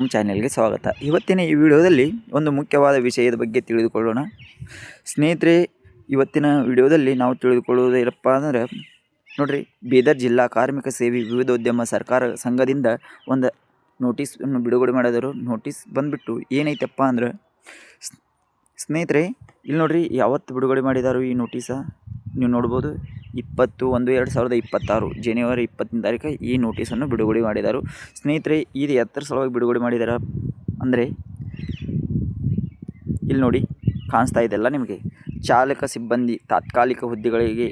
ಚಾನೆಲ್ಗೆ ಸ್ವಾಗತ. ಇವತ್ತಿನ ಈ ವಿಡಿಯೋದಲ್ಲಿ ಒಂದು ಮುಖ್ಯವಾದ ವಿಷಯದ ಬಗ್ಗೆ ತಿಳಿದುಕೊಳ್ಳೋಣ. ಸ್ನೇಹಿತರೆ, ಇವತ್ತಿನ ವಿಡಿಯೋದಲ್ಲಿ ನಾವು ತಿಳಿದುಕೊಳ್ಳುವುದೇನಪ್ಪ ಅಂದರೆ ನೋಡ್ರಿ, ಬೀದರ್ ಜಿಲ್ಲಾ ಕಾರ್ಮಿಕ ಸೇವೆ ವಿವಿಧೋದ್ಯಮ ಸರ್ಕಾರ ಸಂಘದಿಂದ ಒಂದು ನೋಟಿಸನ್ನು ಬಿಡುಗಡೆ ಮಾಡಿದರು. ನೋಟಿಸ್ ಬಂದುಬಿಟ್ಟು ಏನೈತಪ್ಪ ಅಂದ್ರೆ ಸ್ನೇಹಿತರೆ, ಇಲ್ಲಿ ನೋಡ್ರಿ ಯಾವತ್ತು ಬಿಡುಗಡೆ ಮಾಡಿದಾರು ಈ ನೋಟಿಸ ನೀವು ನೋಡ್ಬೋದು. 20/1/2026 ಜನವರಿ 20ನೇ ತಾರೀಕು ಈ ನೋಟಿಸನ್ನು ಬಿಡುಗಡೆ ಮಾಡಿದರು. ಸ್ನೇಹಿತರೆ, ಇದು ಎತ್ತರ ಸಲುವಾಗಿ ಬಿಡುಗಡೆ ಮಾಡಿದಾರ ಅಂದರೆ ಇಲ್ಲಿ ನೋಡಿ ಕಾಣಿಸ್ತಾ ಇದೆಲ್ಲ ನಿಮಗೆ. ಚಾಲಕ ಸಿಬ್ಬಂದಿ ತಾತ್ಕಾಲಿಕ ಹುದ್ದೆಗಳಿಗೆ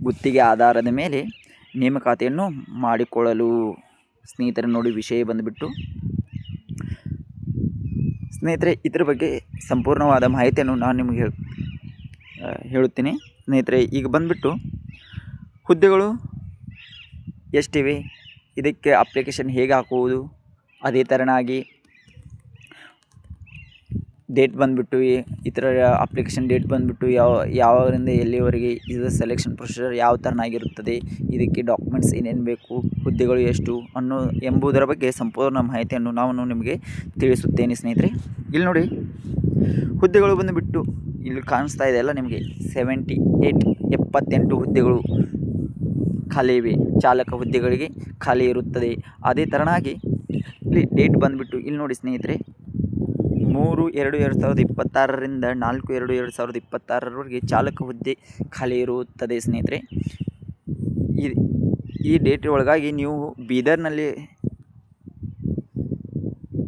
ಗುತ್ತಿಗೆ ಆಧಾರದ ಮೇಲೆ ನೇಮಕಾತಿಯನ್ನು ಮಾಡಿಕೊಳ್ಳಲು. ಸ್ನೇಹಿತರೆ ನೋಡಿ, ವಿಷಯ ಬಂದುಬಿಟ್ಟು ಸ್ನೇಹಿತರೆ, ಇದರ ಬಗ್ಗೆ ಸಂಪೂರ್ಣವಾದ ಮಾಹಿತಿಯನ್ನು ನಾನು ನಿಮಗೆ ಹೇಳುತ್ತೀನಿ. ಸ್ನೇಹಿತರೆ, ಈಗ ಬಂದುಬಿಟ್ಟು ಹುದ್ದೆಗಳು ಎಷ್ಟಿವೆ, ಇದಕ್ಕೆ ಅಪ್ಲಿಕೇಶನ್ ಹೇಗೆ ಹಾಕುವುದು, ಅದೇ ಥರನಾಗಿ ಡೇಟ್ ಬಂದುಬಿಟ್ಟು ಇತರ ಅಪ್ಲಿಕೇಶನ್ ಡೇಟ್ ಬಂದುಬಿಟ್ಟು ಯಾವಾಗಿಂದ ಎಲ್ಲಿವರೆಗೆ ಇದು ಸೆಲೆಕ್ಷನ್ ಪ್ರೊಸೀಜರ್ ಯಾವ ಥರನಾಗಿರುತ್ತದೆ, ಇದಕ್ಕೆ ಡಾಕ್ಯುಮೆಂಟ್ಸ್ ಏನೇನು ಬೇಕು, ಹುದ್ದೆಗಳು ಎಷ್ಟು ಎಂಬುದರ ಬಗ್ಗೆ ಸಂಪೂರ್ಣ ಮಾಹಿತಿಯನ್ನು ನಾನು ನಿಮಗೆ ತಿಳಿಸುತ್ತೇನೆ. ಸ್ನೇಹಿತರೆ, ಇಲ್ಲಿ ನೋಡಿ ಹುದ್ದೆಗಳು ಬಂದುಬಿಟ್ಟು ಇಲ್ಲಿ ಕಾಣಿಸ್ತಾ ಇದೆ ಅಲ್ಲ ನಿಮಗೆ, 78 ಹುದ್ದೆಗಳು ಖಾಲಿ ಇವೆ. ಚಾಲಕ ಹುದ್ದೆಗಳಿಗೆ ಖಾಲಿ ಇರುತ್ತದೆ. ಅದೇ ಥರನಾಗಿ ಇಲ್ಲಿ ಡೇಟ್ ಬಂದುಬಿಟ್ಟು ಇಲ್ಲಿ ನೋಡಿ ಸ್ನೇಹಿತರೆ, 3/2/2026ರಿಂದ 4/2/2026ರವರೆಗೆ ಚಾಲಕ ಹುದ್ದೆ ಖಾಲಿ ಇರುತ್ತದೆ. ಸ್ನೇಹಿತರೆ, ಈ ಡೇಟ್ ಒಳಗಾಗಿ ನೀವು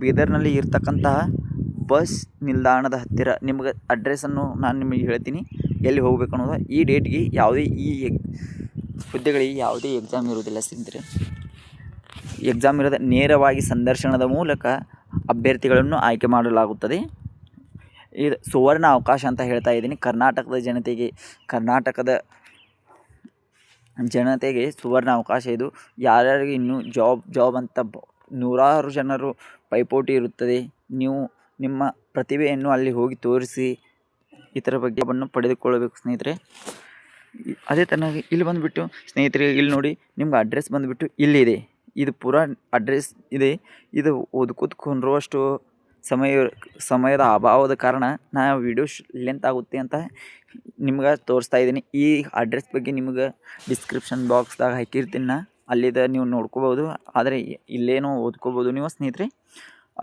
ಬೀದರ್ನಲ್ಲಿ ಇರ್ತಕ್ಕಂತಹ ಬಸ್ ನಿಲ್ದಾಣದ ಹತ್ತಿರ ನಿಮಗೆ ಅಡ್ರೆಸ್ಸನ್ನು ನಾನು ನಿಮಗೆ ಹೇಳ್ತೀನಿ, ಎಲ್ಲಿ ಹೋಗಬೇಕು ಅನ್ನೋದು. ಈ ಡೇಟ್ಗೆ ಯಾವುದೇ ಹುದ್ದೆಗಳಿಗೆ ಯಾವುದೇ ಎಕ್ಸಾಮ್ ಇರುವುದಿಲ್ಲ ಸ್ನೇಹಿತರೆ. ಎಕ್ಸಾಮ್ ಇರೋದು ನೇರವಾಗಿ ಸಂದರ್ಶನದ ಮೂಲಕ ಅಭ್ಯರ್ಥಿಗಳನ್ನು ಆಯ್ಕೆ ಮಾಡಲಾಗುತ್ತದೆ. ಇದು ಸುವರ್ಣ ಅವಕಾಶ ಅಂತ ಹೇಳ್ತಾ ಇದ್ದೀನಿ. ಕರ್ನಾಟಕದ ಜನತೆಗೆ ಸುವರ್ಣ ಅವಕಾಶ ಇದು. ಯಾರ್ಯಾರಿಗೆ ಇನ್ನೂ ಜಾಬ್ ಅಂತ ನೂರಾರು ಜನರು ಪೈಪೋಟಿ ಇರುತ್ತದೆ. ನೀವು ನಿಮ್ಮ ಪ್ರತಿಭೆಯನ್ನು ಅಲ್ಲಿ ಹೋಗಿ ತೋರಿಸಿ ಇದರ ಬಗ್ಗೆ ಪಡೆದುಕೊಳ್ಳಬೇಕು ಸ್ನೇಹಿತರೆ. ಅದೇ ಥರನಾಗಿ ಇಲ್ಲಿ ಬಂದುಬಿಟ್ಟು ಸ್ನೇಹಿತರೆ, ಇಲ್ಲಿ ನೋಡಿ ನಿಮ್ಗೆ ಅಡ್ರೆಸ್ ಬಂದುಬಿಟ್ಟು ಇಲ್ಲಿದೆ. ಇದು ಪೂರಾ ಅಡ್ರೆಸ್ ಇದೆ. ಇದು ಓದ್ಕೊತ್ಕೊಂಡಿರುವಷ್ಟು ಸಮಯದ ಅಭಾವದ ಕಾರಣ ನಾನು ವಿಡಿಯೋ ಲೆಂತ್ ಆಗುತ್ತೆ ಅಂತ ನಿಮ್ಗೆ ತೋರಿಸ್ತಾ ಇದ್ದೀನಿ. ಈ ಅಡ್ರೆಸ್ ಬಗ್ಗೆ ನಿಮ್ಗೆ ಡಿಸ್ಕ್ರಿಪ್ಷನ್ ಬಾಕ್ಸ್ದಾಗ ಹಾಕಿರ್ತೀನಿ, ಅಲ್ಲಿದ ನೀವು ನೋಡ್ಕೋಬೋದು. ಆದರೆ ಇಲ್ಲೇನೋ ಓದ್ಕೋಬೋದು ನೀವು ಸ್ನೇಹಿತರೆ.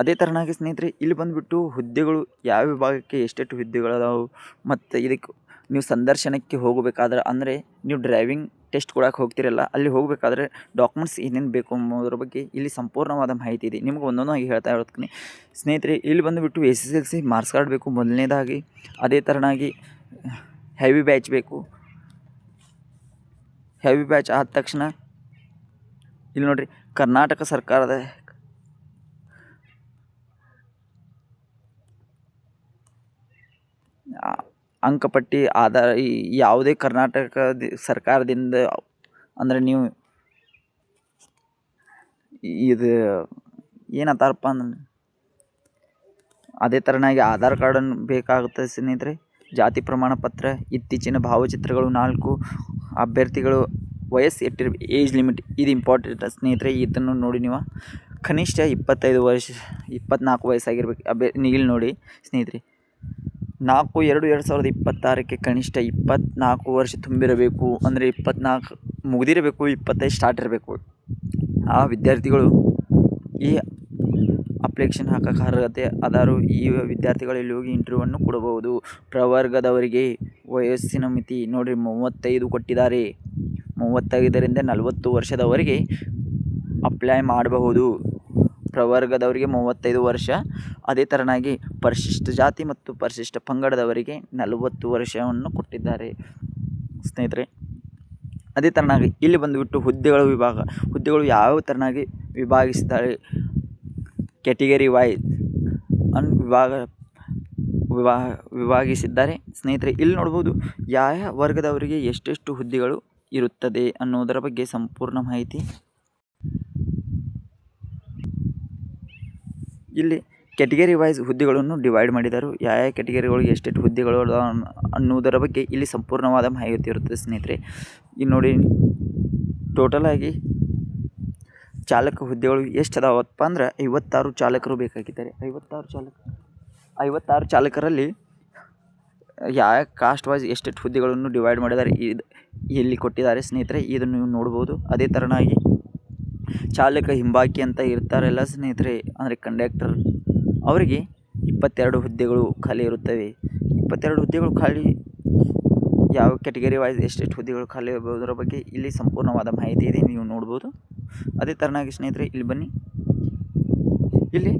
ಅದೇ ಥರನಾಗಿ ಸ್ನೇಹಿತರೆ, ಇಲ್ಲಿ ಬಂದುಬಿಟ್ಟು ಹುದ್ದೆಗಳು ಯಾವ ವಿಭಾಗಕ್ಕೆ ಎಷ್ಟೆಷ್ಟು ಹುದ್ದೆಗಳದಾವು, ಮತ್ತು ಇದಕ್ಕೆ ನೀವು ಸಂದರ್ಶನಕ್ಕೆ ಹೋಗಬೇಕಾದ್ರೆ ಅಂದರೆ ನೀವು ಡ್ರೈವಿಂಗ್ ಟೆಸ್ಟ್ ಕೊಡೋಕೆ ಹೋಗ್ತಿರಲ್ಲ, ಅಲ್ಲಿ ಹೋಗಬೇಕಾದ್ರೆ ಡಾಕ್ಯುಮೆಂಟ್ಸ್ ಏನೇನು ಬೇಕು ಅನ್ನೋದ್ರ ಬಗ್ಗೆ ಇಲ್ಲಿ ಸಂಪೂರ್ಣವಾದ ಮಾಹಿತಿ ಇದೆ. ನಿಮ್ಗೆ ಒಂದೊಂದಾಗಿ ಹೇಳ್ತಾ ಇರ್ತೀನಿ ಸ್ನೇಹಿತರೆ. ಇಲ್ಲಿ ಬಂದುಬಿಟ್ಟು SSLC ಮಾರ್ಕ್ಸ್ ಕಾರ್ಡ್ ಬೇಕು ಮೊದಲನೇದಾಗಿ. ಅದೇ ಥರನಾಗಿ ಹೆವಿ ಬ್ಯಾಚ್ ಬೇಕು. ಹೆವಿ ಬ್ಯಾಚ್ ಆದ ತಕ್ಷಣ ಇಲ್ಲಿ ನೋಡಿರಿ, ಕರ್ನಾಟಕ ಸರ್ಕಾರದ ಅಂಕಪಟ್ಟಿ ಆಧಾರ ಯಾವುದೇ ಕರ್ನಾಟಕ ಸರ್ಕಾರದಿಂದ ಅಂದರೆ ನೀವು ಇದು ಏನಂತಾರಪ್ಪ ಅಂದ್ರೆ ಅದೇ ಥರನಾಗಿ ಆಧಾರ್ ಕಾರ್ಡನ್ನು ಬೇಕಾಗುತ್ತೆ ಸ್ನೇಹಿತರೆ. ಜಾತಿ ಪ್ರಮಾಣ ಪತ್ರ, ಇತ್ತೀಚಿನ ಭಾವಚಿತ್ರಗಳು 4, ಅಭ್ಯರ್ಥಿಗಳು ವಯಸ್ಸು ಏಜ್ ಲಿಮಿಟ್, ಇದು ಇಂಪಾರ್ಟೆಂಟ್ ಸ್ನೇಹಿತರೆ. ಇದನ್ನು ನೋಡಿ ನೀವು ಕನಿಷ್ಠ 24 ವಯಸ್ಸಾಗಿರ್ಬೇಕು ಇಲ್ಲಿ ನೋಡಿ ಸ್ನೇಹಿತರೆ. 4/2/2026ಕ್ಕೆ ಕನಿಷ್ಠ 24 ವರ್ಷ ತುಂಬಿರಬೇಕು. ಅಂದರೆ 24 ಮುಗಿದಿರಬೇಕು, 25 ಸ್ಟಾರ್ಟ್ ಇರಬೇಕು. ಆ ವಿದ್ಯಾರ್ಥಿಗಳು ಈ ಅಪ್ಲಿಕೇಶನ್ ಹಾಕಕ್ಕೆ ಅರ್ಹತೆ ಆದರೂ ಈ ವಿದ್ಯಾರ್ಥಿಗಳು ಇಲ್ಲಿ ಹೋಗಿ ಇಂಟರ್ವ್ಯೂವನ್ನು ಕೊಡಬಹುದು. ಪ್ರವರ್ಗದವರಿಗೆ ವಯಸ್ಸಿನ ಮಿತಿ ನೋಡಿರಿ 35 ಕೊಟ್ಟಿದ್ದಾರೆ. 35ರಿಂದ 40 ವರ್ಷದವರೆಗೆ ಅಪ್ಲೈ ಮಾಡಬಹುದು. ಪ್ರವರ್ಗದವರಿಗೆ 35 ವರ್ಷ. ಅದೇ ಥರನಾಗಿ ಪರಿಶಿಷ್ಟ ಜಾತಿ ಮತ್ತು ಪರಿಶಿಷ್ಟ ಪಂಗಡದವರಿಗೆ 40 ವರ್ಷವನ್ನು ಕೊಟ್ಟಿದ್ದಾರೆ ಸ್ನೇಹಿತರೆ. ಅದೇ ಥರನಾಗಿ ಇಲ್ಲಿ ಬಂದುಬಿಟ್ಟು ಹುದ್ದೆಗಳು ಯಾವ ಥರನಾಗಿ ವಿಭಾಗಿಸಿದ್ದಾರೆ, ಕ್ಯಾಟಗರಿ ವೈಸ್ ವಿಭಾಗಿಸಿದ್ದಾರೆ ಸ್ನೇಹಿತರೆ. ಇಲ್ಲಿ ನೋಡ್ಬೋದು ಯಾವ ವರ್ಗದವರಿಗೆ ಎಷ್ಟೆಷ್ಟು ಹುದ್ದೆಗಳು ಇರುತ್ತದೆ ಅನ್ನೋದರ ಬಗ್ಗೆ ಸಂಪೂರ್ಣ ಮಾಹಿತಿ ಇಲ್ಲಿ ಕ್ಯಾಟಗರಿ ವೈಸ್ ಹುದ್ದೆಗಳನ್ನು ಡಿವೈಡ್ ಮಾಡಿದರು. ಯಾವ ಕ್ಯಾಟಗರಿಗಳಿಗೆ ಎಷ್ಟೆಷ್ಟು ಹುದ್ದೆಗಳು ಅನ್ನುವುದರ ಬಗ್ಗೆ ಇಲ್ಲಿ ಸಂಪೂರ್ಣವಾದ ಮಾಹಿತಿ ಇರುತ್ತದೆ ಸ್ನೇಹಿತರೆ. ಇಲ್ಲಿ ನೋಡಿ ಟೋಟಲಾಗಿ ಚಾಲಕ ಹುದ್ದೆಗಳು ಎಷ್ಟು ಅದಾವಪ್ಪ ಅಂದ್ರೆ 56 ಚಾಲಕರು ಬೇಕಾಗಿದ್ದಾರೆ. 56 ಚಾಲಕರಲ್ಲಿ ಯಾವ ಕಾಸ್ಟ್ ವೈಸ್ ಎಷ್ಟೆಷ್ಟು ಹುದ್ದೆಗಳನ್ನು ಡಿವೈಡ್ ಮಾಡಿದ್ದಾರೆ ಇಲ್ಲಿ ಕೊಟ್ಟಿದ್ದಾರೆ ಸ್ನೇಹಿತರೆ. ಇದನ್ನು ನೀವು ನೋಡ್ಬೋದು. ಅದೇ ಥರನಾಗಿ ಚಾಲಕ ಹಿಂಬಾಕಿ ಅಂತ ಇರ್ತಾರಲ್ಲ ಸ್ನೇಹಿತರೆ, ಅಂದರೆ ಕಂಡಕ್ಟರ್, ಅವರಿಗೆ 22 ಹುದ್ದೆಗಳು ಖಾಲಿ ಇರುತ್ತವೆ. 22 ಹುದ್ದೆಗಳು ಖಾಲಿ ಯಾವ ಕ್ಯಾಟಗರಿ ವೈಸ್ ಎಷ್ಟೆಷ್ಟು ಹುದ್ದೆಗಳು ಖಾಲಿ ಇರ್ಬೋದರ ಬಗ್ಗೆ ಇಲ್ಲಿ ಸಂಪೂರ್ಣವಾದ ಮಾಹಿತಿ ಇದೆ, ನೀವು ನೋಡ್ಬೋದು. ಅದೇ ಥರನಾಗಿ ಸ್ನೇಹಿತರೆ ಇಲ್ಲಿ ಬನ್ನಿ, ಇಲ್ಲಿ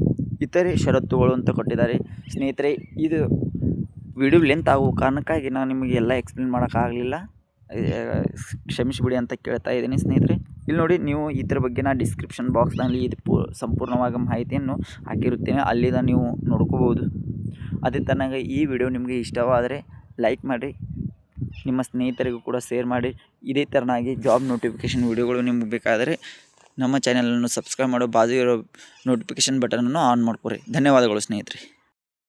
ಇತರೆ ಷರತ್ತುಗಳು ಅಂತ ಕೊಟ್ಟಿದ್ದಾರೆ ಸ್ನೇಹಿತರೆ. ಇದು ವಿಡಿಯೋ ಲೆಂತ್ ಆಗುವ ಕಾರಣಕ್ಕಾಗಿ ನಾನು ನಿಮಗೆ ಎಲ್ಲ ಎಕ್ಸ್ಪ್ಲೇನ್ ಮಾಡೋಕ್ಕಾಗಲಿಲ್ಲ, ಕ್ಷಮಿಸಿಬಿಡಿ ಅಂತ ಕೇಳ್ತಾ ಇದ್ದೀನಿ ಸ್ನೇಹಿತರೆ. ಇಲ್ಲಿ ನೋಡಿ, ನೀವು ಇದರ ಬಗ್ಗೆ ನಾನು ಡಿಸ್ಕ್ರಿಪ್ಷನ್ ಬಾಕ್ಸ್ನಲ್ಲಿ ಇದು ಸಂಪೂರ್ಣವಾಗಿ ಮಾಹಿತಿಯನ್ನು ಹಾಕಿರುತ್ತೇನೆ, ಅಲ್ಲಿಂದ ನೀವು ನೋಡ್ಕೋಬೋದು. ಅದೇ ಥರನಾಗಿ ಈ ವಿಡಿಯೋ ನಿಮಗೆ ಇಷ್ಟವಾದರೆ ಲೈಕ್ ಮಾಡಿ, ನಿಮ್ಮ ಸ್ನೇಹಿತರಿಗೂ ಕೂಡ ಶೇರ್ ಮಾಡಿ. ಇದೇ ಥರನಾಗಿ ಜಾಬ್ ನೋಟಿಫಿಕೇಷನ್ ವಿಡಿಯೋಗಳು ನಿಮಗೆ ಬೇಕಾದರೆ ನಮ್ಮ ಚಾನಲನ್ನು ಸಬ್ಸ್ಕ್ರೈಬ್ ಮಾಡೋ ಬಾಜು ಇರೋ ನೋಟಿಫಿಕೇಷನ್ ಬಟನನ್ನು ಆನ್ ಮಾಡ್ಕೊರಿ. ಧನ್ಯವಾದಗಳು ಸ್ನೇಹಿತರೆ.